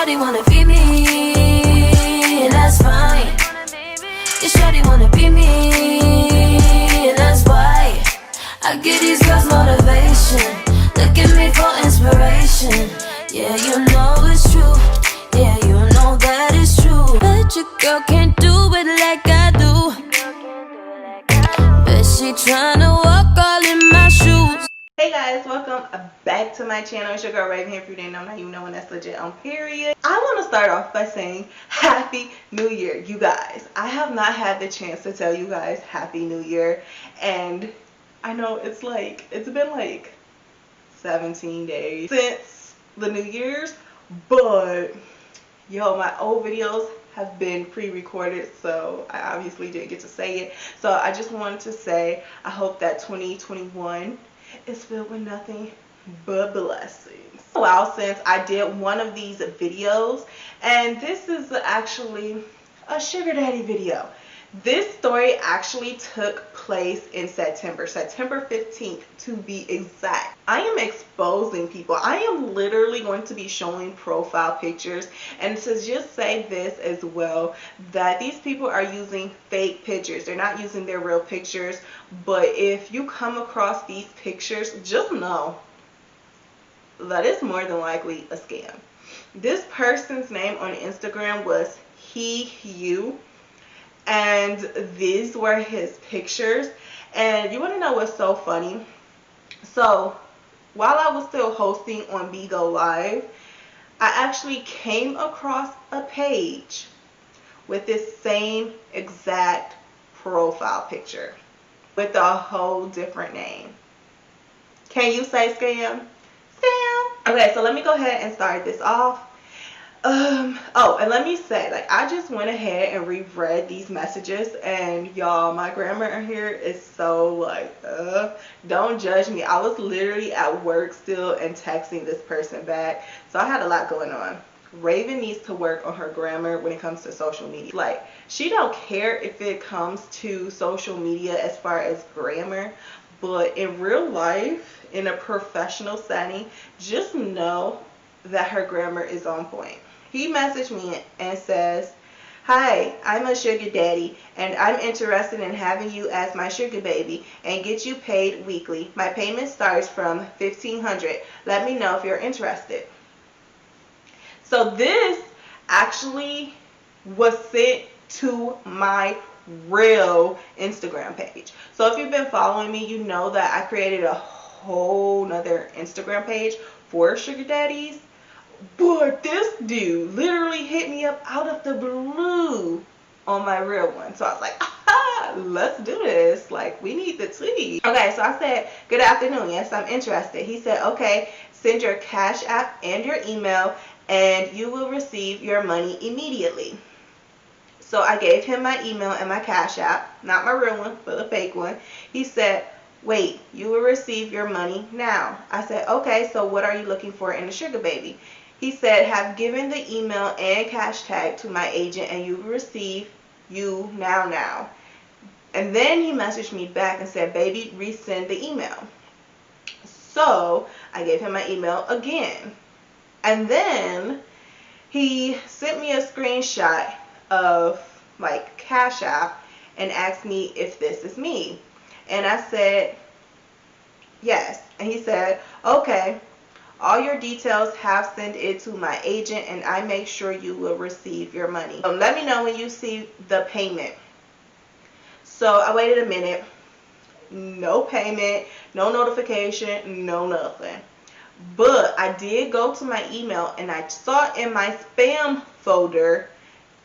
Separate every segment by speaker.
Speaker 1: shorty wanna be me, and that's fine. Your shorty wanna be me, and that's why I give these girls motivation. Look at me for inspiration. Yeah, you know it's true. Yeah, you know that it's true. But your girl can't do it like I do. But she tryna walk all in my shoes.
Speaker 2: Hey guys, welcome back to my channel. It's your girl Raven here. If you didn't know, now you know, and that's legit on period. I want to start off by saying Happy New Year, you guys. I have not had the chance to tell you guys Happy New Year, and I know it's been like 17 days since the New Year's, but yo, my old videos have been pre-recorded, so I obviously didn't get to say it. So I just wanted to say I hope that 2021 is filled with nothing but blessings. A while since I did one of these videos, and this is actually a sugar daddy video. This story actually took place in September 15th to be exact. I am exposing people. I am literally going to be showing profile pictures, and to just say this as well, that these people are using fake pictures. They're not using their real pictures, but if you come across these pictures, just know that it's more than likely a scam. This person's name on Instagram was you, and these were his pictures. And you want to know what's so funny? So while I was still hosting on Bigo Live, I actually came across a page with this same exact profile picture with a whole different name. Can you say scam? Scam. Okay, so let me go ahead and start this off. Oh, and let me say, like, I just went ahead and reread these messages, and y'all, my grammar here is so like, don't judge me. I was literally at work still and texting this person back, so I had a lot going on. Raven needs to work on her grammar when it comes to social media. Like, she don't care if it comes to social media as far as grammar, but in real life, in a professional setting, just know that her grammar is on point. He messaged me and says, "Hi, I'm a sugar daddy, and I'm interested in having you as my sugar baby and get you paid weekly. My payment starts from $1,500. Let me know if you're interested." So this actually was sent to my real Instagram page. So if you've been following me, you know that I created a whole nother Instagram page for sugar daddies. But this dude literally hit me up out of the blue on my real one. So I was like, let's do this. Like, we need the tea. Okay, so I said, "Good afternoon. Yes, I'm interested." He said, "Okay, send your Cash App and your email, and you will receive your money immediately." So I gave him my email and my Cash App, not my real one, but a fake one. He said, "Wait, you will receive your money now." I said, "Okay, so what are you looking for in a sugar baby?" He said, "Have given the email and cash tag to my agent, and you will receive you now." And then he messaged me back and said, "Baby, resend the email." So I gave him my email again. And then he sent me a screenshot of like Cash App and asked me if this is me. And I said, "Yes." And he said, "Okay, all your details, have sent it to my agent, and I make sure you will receive your money. Let me know when you see the payment." So I waited a minute. No payment, no notification, no nothing. But I did go to my email, and I saw in my spam folder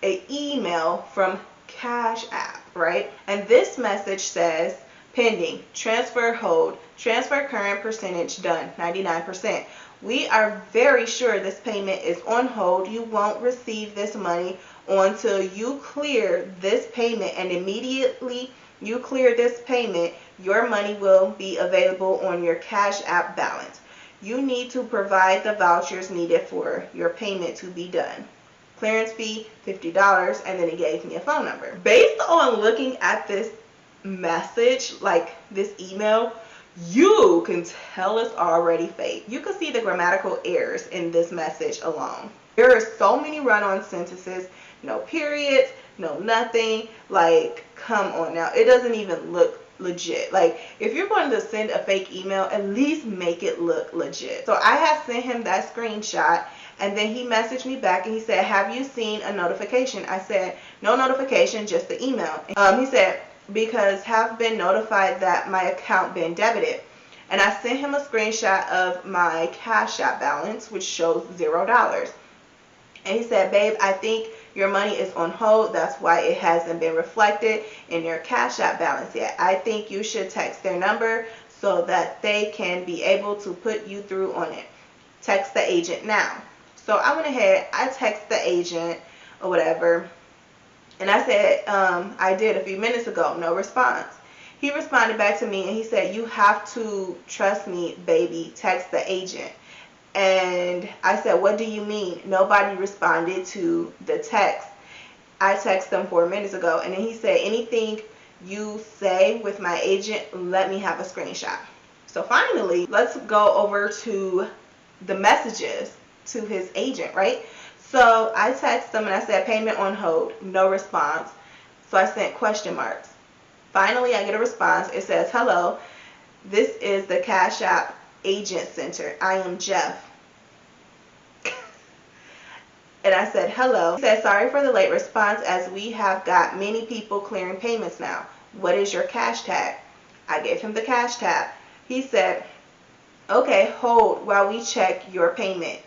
Speaker 2: an email from Cash App, right? And this message says, "Pending, transfer hold, transfer current percentage done, 99%. We are very sure this payment is on hold. You won't receive this money until you clear this payment, and immediately you clear this payment, your money will be available on your Cash App balance. You need to provide the vouchers needed for your payment to be done. Clearance fee, $50, and then he gave me a phone number. Based on looking at this message, like this email, you can tell it's already fake. You can see the grammatical errors in this message alone. There are so many run-on sentences, no periods, no nothing. Like, come on now. It doesn't even look legit. Like, if you're going to send a fake email, at least make it look legit. So I had sent him that screenshot, and then he messaged me back and he said, have you seen a notification? I said, no notification, just the email. He said, because have been notified that my account been debited. And I sent him a screenshot of my Cash App balance, which shows $0. And he said, babe, I think your money is on hold. That's why it hasn't been reflected in your Cash App balance yet. I think you should text their number so that they can be able to put you through on it. Text the agent now. So I went ahead, I texted the agent or whatever. And I said, I did a few minutes ago, no response. He responded back to me and he said, you have to trust me, baby, text the agent. And I said, what do you mean? Nobody responded to the text. I texted them 4 minutes ago. And then he said, anything you say with my agent, let me have a screenshot. So finally, let's go over to the messages to his agent, right? So I texted them and I said, payment on hold, no response. So I sent question marks. Finally, I get a response. It says, hello, this is the Cash App Agent Center. I am Jeff. And I said, hello. He said, sorry for the late response as we have got many people clearing payments now. What is your cash tag? I gave him the cash tag. He said, okay, hold while we check your payment.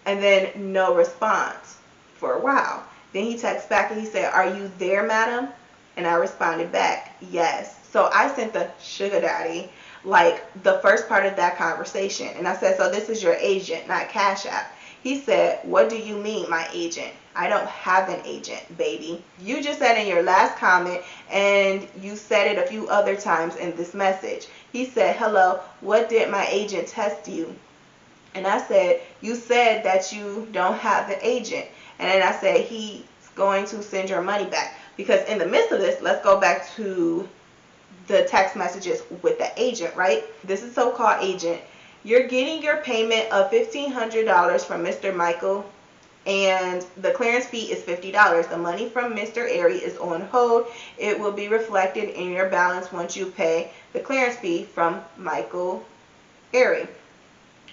Speaker 2: And then no response for a while. Then he texts back and he said, are you there, madam? And I responded back, yes. So I sent the sugar daddy like the first part of that conversation. And I said, so this is your agent, not Cash App. He said, what do you mean, my agent? I don't have an agent, baby. You just said in your last comment, and you said it a few other times in this message. He said, hello, what did my agent text you? And I said, you said that you don't have the agent. And then I said, he's going to send your money back. Because in the midst of this, let's go back to the text messages with the agent, right? This is so-called agent. You're getting your payment of $1,500 from Mr. Michael, and the clearance fee is $50. The money from Mr. Airy is on hold. It will be reflected in your balance once you pay the clearance fee from Michael Airy.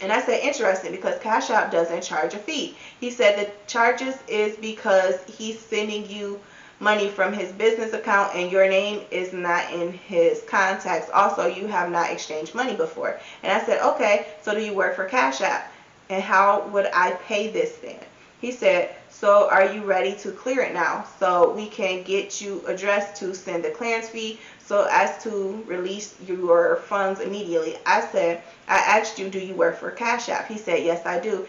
Speaker 2: And I said, interesting, because Cash App doesn't charge a fee. He said the charges is because he's sending you money from his business account and your name is not in his contacts. Also, you have not exchanged money before. And I said, okay, so do you work for Cash App? And how would I pay this then? He said, so are you ready to clear it now so we can get you addressed to send the clearance fee so as to release your funds immediately? I said, I asked you, do you work for Cash App? He said, yes, I do.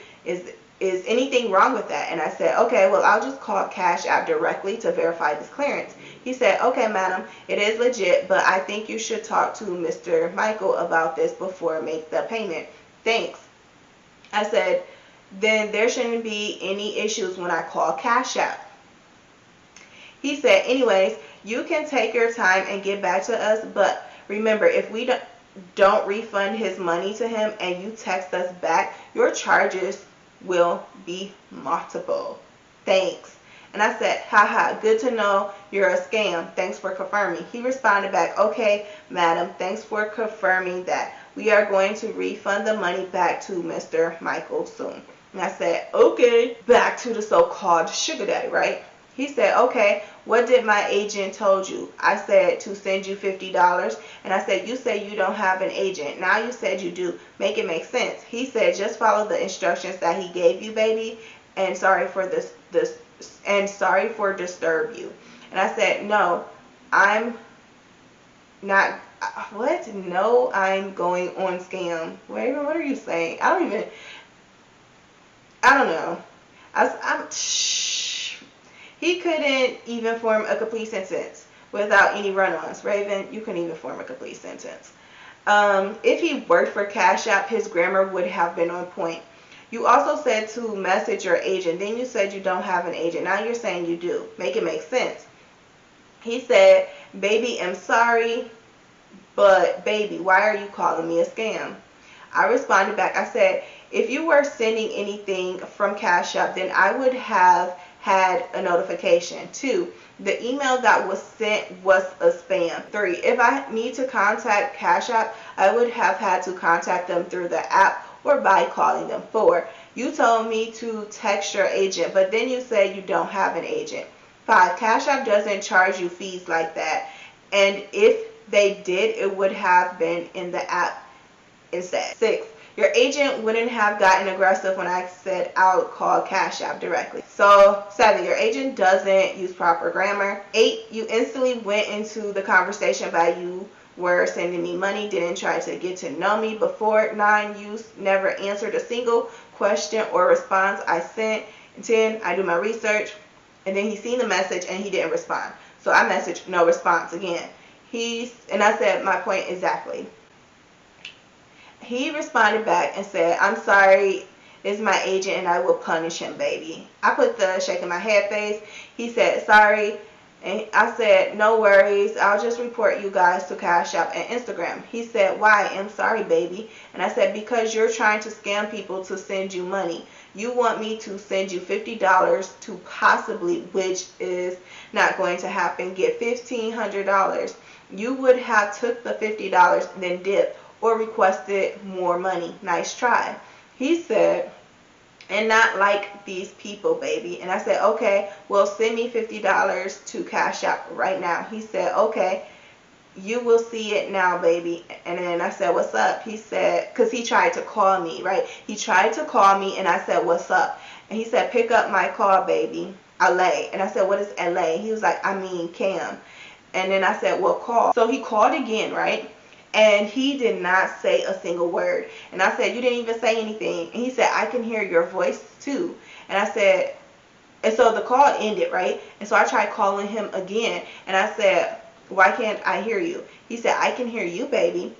Speaker 2: Is anything wrong with that? And I said, okay, well, I'll just call Cash App directly to verify this clearance. He said, okay, madam, it is legit, but I think you should talk to Mr. Michael about this before make the payment. Thanks. I said, then there shouldn't be any issues when I call Cash App. He said, anyways, you can take your time and get back to us, but remember, if we don't refund his money to him and you text us back, your charges will be multiple. Thanks. And I said, haha, good to know you're a scam. Thanks for confirming. He responded back, okay, madam, thanks for confirming that. We are going to refund the money back to Mr. Michael soon. And I said, okay, back to the so-called sugar daddy, right? He said, okay, what did my agent told you? I said to send you $50. And I said, you say you don't have an agent. Now you said you do. Make it make sense. He said, just follow the instructions that he gave you, baby. And sorry for sorry for disturb you. And I said, no, I'm not. What? No, I'm going on scam. Wait, what are you saying? I don't know. He couldn't even form a complete sentence without any run-ons. Raven, you couldn't even form a complete sentence. If he worked for Cash App, his grammar would have been on point. You also said to message your agent. Then you said you don't have an agent. Now you're saying you do. Make it make sense. He said, baby, I'm sorry, but baby, why are you calling me a scam? I responded back. I said, if you were sending anything from Cash App, then I would have had a notification. 2, the email that was sent was a spam. 3, if I need to contact Cash App, I would have had to contact them through the app or by calling them. 4, you told me to text your agent, but then you say you don't have an agent. 5, Cash App doesn't charge you fees like that, and if they did, it would have been in the app instead. 6, your agent wouldn't have gotten aggressive when I said I'll call Cash App directly. So 7, your agent doesn't use proper grammar. 8, you instantly went into the conversation by you were sending me money, didn't try to get to know me before. 9, you never answered a single question or response I sent. 10, I do my research, and then he seen the message and he didn't respond. So I messaged no response again. And I said my point exactly. He responded back and said, I'm sorry, it's my agent and I will punish him, baby. I put the shaking my head face. He said, sorry. And I said, no worries. I'll just report you guys to Cash App and Instagram. He said, why? I'm sorry, baby. And I said, because you're trying to scam people to send you money. You want me to send you $50 to possibly, which is not going to happen, get $1,500. You would have took the $50, then dipped, or requested more money. Nice try. He said, and not like these people, baby. And I said, okay, well, send me $50 to Cash App right now. He said, okay, you will see it now, baby. And then I said, what's up? He said, because he tried to call me, right? He tried to call me, and I said, what's up? And he said, pick up my call, baby. LA. And I said, what is LA? He was like, I mean Cam. And then I said, well, call. So he called again, right? And he did not say a single word. And I said, you didn't even say anything. And he said, I can hear your voice too. And I said, and so the call ended, right? And so I tried calling him again. And I said, why can't I hear you? He said, I can hear you, baby.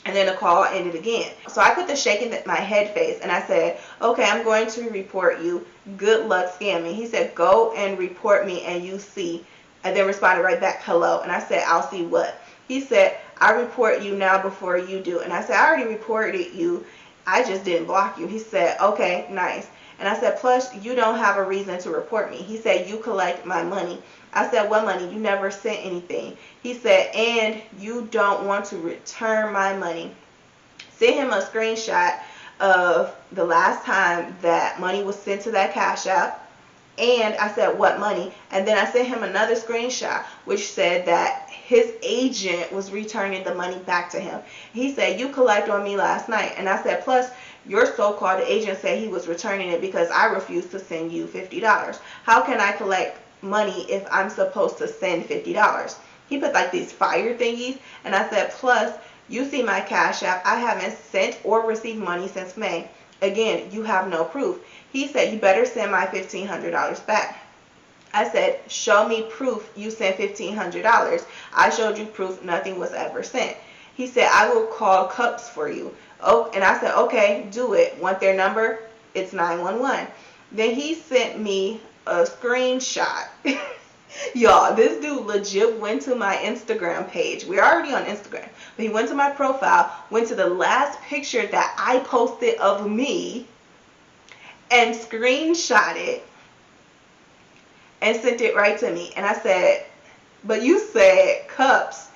Speaker 2: And then the call ended again. So I put the shaking my head face. And I said, okay, I'm going to report you. Good luck scamming. He said, go and report me and you see. And then responded right back, hello. And I said, I'll see what? He said, I report you now before you do. And I said, I already reported you. I just didn't block you. He said, okay, nice. And I said, plus, you don't have a reason to report me. He said, you collect my money. I said, what money? You never sent anything. He said, and you don't want to return my money. Sent him a screenshot of the last time that money was sent to that Cash App. And I said, what money? And then I sent him another screenshot, which said that his agent was returning the money back to him. He said, you collected on me last night. And I said, plus, your so-called agent said he was returning it because I refused to send you $50. How can I collect money if I'm supposed to send $50? He put like these fire thingies. And I said, plus, you see my Cash App. I haven't sent or received money since May. Again, you have no proof. He said, you better send my $1,500 back. I said, show me proof you sent $1,500. I showed you proof nothing was ever sent. He said, I will call Cups for you. Oh, and I said, okay, do it. Want their number? It's 911. Then he sent me a screenshot. Y'all, this dude legit went to my Instagram page. We're already on Instagram. But he went to my profile, went to the last picture that I posted of me, and screenshot it and sent it right to me. And I said, but you said, Cups,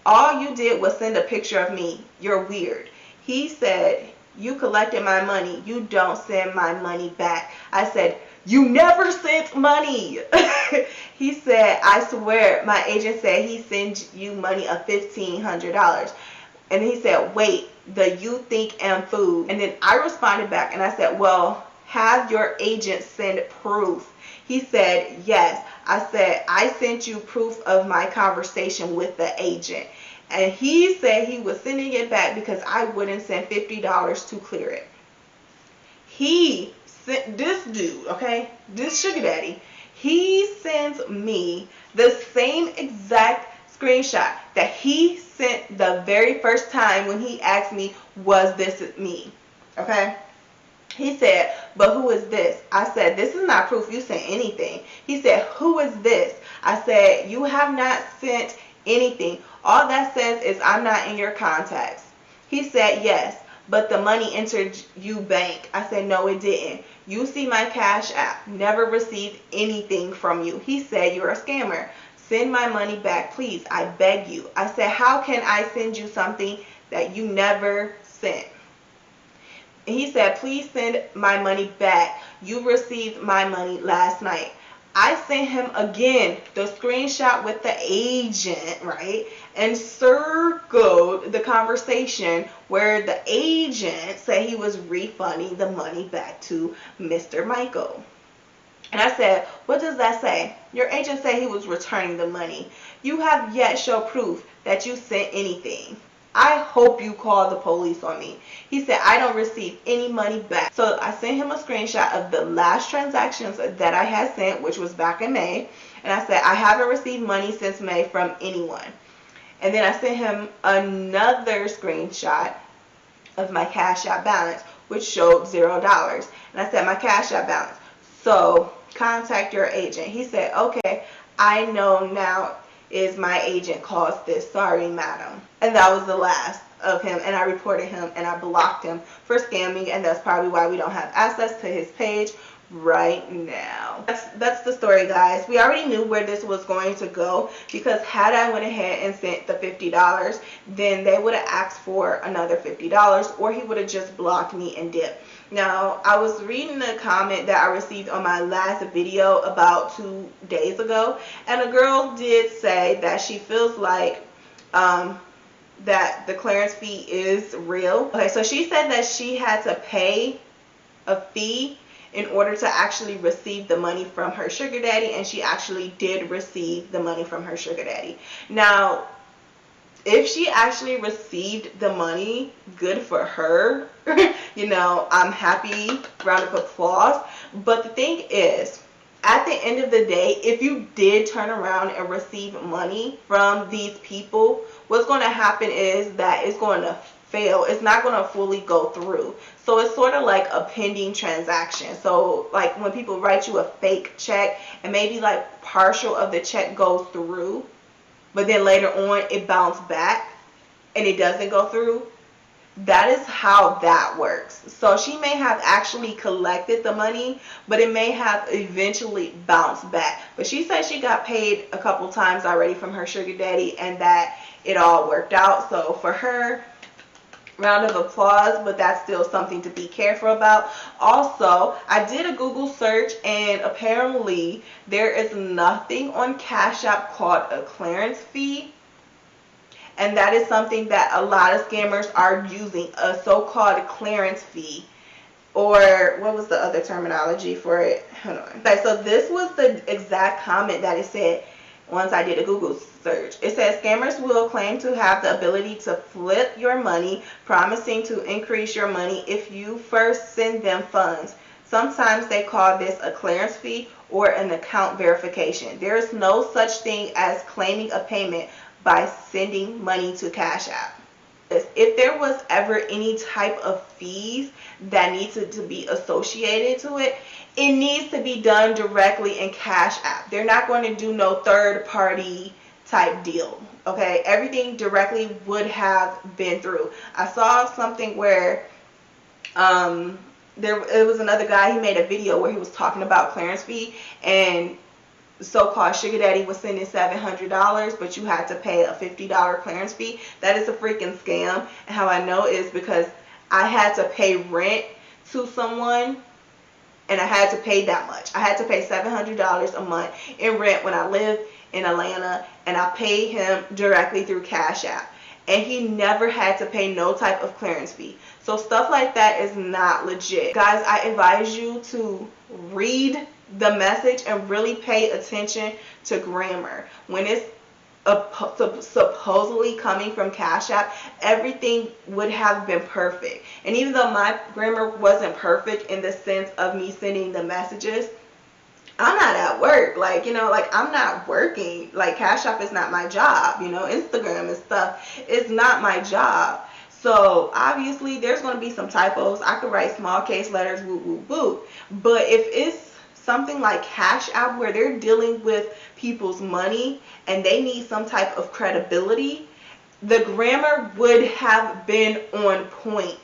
Speaker 2: all you did was send a picture of me. You're weird. He said, you collected my money. You don't send my money back. I said, you never sent money. He said, I swear, my agent said he sent you money of $1,500. And he said, wait, the you think and food. And then I responded back and I said, well, have your agent send proof. He said, yes. I said, I sent you proof of my conversation with the agent. And he said he was sending it back because I wouldn't send $50 to clear it. He sent this dude, okay, this sugar daddy, he sends me the same exact screenshot that he sent the very first time when he asked me, was this me? Okay. He said, but who is this? I said, this is not proof you sent anything. He said, who is this? I said, you have not sent anything. All that says is I'm not in your contacts. He said, yes, but the money entered you bank. I said, no, it didn't. You see my Cash App. Never received anything from you. He said, you're a scammer. Send my money back, please. I beg you. I said, how can I send you something that you never sent? And he said, please send my money back. You received my money last night. I sent him again the screenshot with the agent, right? And circled the conversation where the agent said he was refunding the money back to Mr. Michael. And I said, what does that say? Your agent said he was returning the money. You have yet show proof that you sent anything. I hope you call the police on me. He said, I don't receive any money back. So I sent him a screenshot of the last transactions that I had sent, which was back in May. And I said, I haven't received money since May from anyone. And then I sent him another screenshot of my Cash App balance, which showed $0. And I said, my Cash App balance. So contact your agent. He said, okay, I know now is my agent caused this. Sorry, madam. And that was the last of him. And I reported him and I blocked him for scamming. And that's probably why we don't have access to his page right now. That's the story, guys. We already knew where this was going to go, because had I went ahead and sent the $50, then they would have asked for another $50, or he would have just blocked me and dipped. Now, I was reading the comment that I received on my last video about 2 days ago, and a girl did say that she feels like that the clearance fee is real. Okay, so she said that she had to pay a fee in order to actually receive the money from her sugar daddy, and she actually did receive the money from her sugar daddy. Now, if she actually received the money, good for her. You know, I'm happy, round of applause. But the thing is, at the end of the day, if you did turn around and receive money from these people, what's going to happen is that it's going to fail. It's not going to fully go through. So it's sort of like a pending transaction. So like when people write you a fake check and maybe like partial of the check goes through, but then later on it bounced back and it doesn't go through, that is how that works. So she may have actually collected the money, but it may have eventually bounced back. But she said she got paid a couple times already from her sugar daddy and that it all worked out. So for her, round of applause, but that's still something to be careful about. Also, I did a Google search and apparently there is nothing on Cash App called a clearance fee. And that is something that a lot of scammers are using, a so-called clearance fee. Or what was the other terminology for it? Hold on. Okay, so this was the exact comment that it said once I did a Google search. It says scammers will claim to have the ability to flip your money, promising to increase your money if you first send them funds. Sometimes they call this a clearance fee or an account verification. There is no such thing as claiming a payment by sending money to Cash App. If there was ever any type of fees that needed to be associated to it, it needs to be done directly in Cash App. They're not going to do no third party type deal. Okay, everything directly would have been through. I saw something where it was another guy, he made a video where he was talking about clearance fee, and so-called sugar daddy was sending $700, but you had to pay a $50 clearance fee. That is a freaking scam. And how I know is because I had to pay rent to someone, and I had to pay that much. I had to pay $700 a month in rent when I lived in Atlanta, and I paid him directly through Cash App. And he never had to pay no type of clearance fee. So stuff like that is not legit. Guys, I advise you to read the message and really pay attention to grammar. When it's supposedly coming from Cash App, everything would have been perfect. And even though my grammar wasn't perfect in the sense of me sending the messages, I'm not at work. Like, you know, like I'm not working. Like Cash App is not my job. You know, Instagram and stuff is not my job. So obviously there's going to be some typos. I could write small case letters, woo woo woo. But if it's something like Cash App where they're dealing with people's money and they need some type of credibility, the grammar would have been on point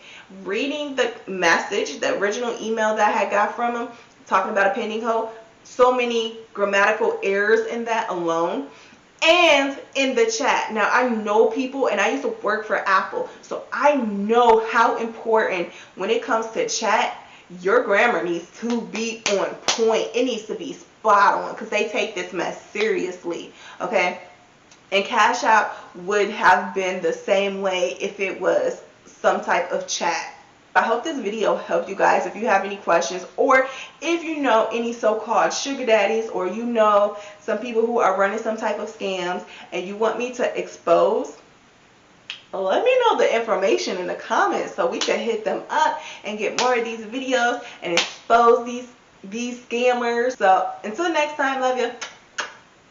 Speaker 2: reading the message, the original email that I had got from him talking about a pending hold, so many grammatical errors in that alone. And in the chat. Now, I know people, and I used to work for Apple, so I know how important when it comes to chat, your grammar needs to be on point. It needs to be spot on because they take this mess seriously, okay? And Cash App would have been the same way if it was some type of chat. I hope this video helped you guys. If you have any questions, or if you know any so-called sugar daddies, or you know some people who are running some type of scams and you want me to expose, let me know the information in the comments so we can hit them up and get more of these videos and expose these scammers. So until next time, love you.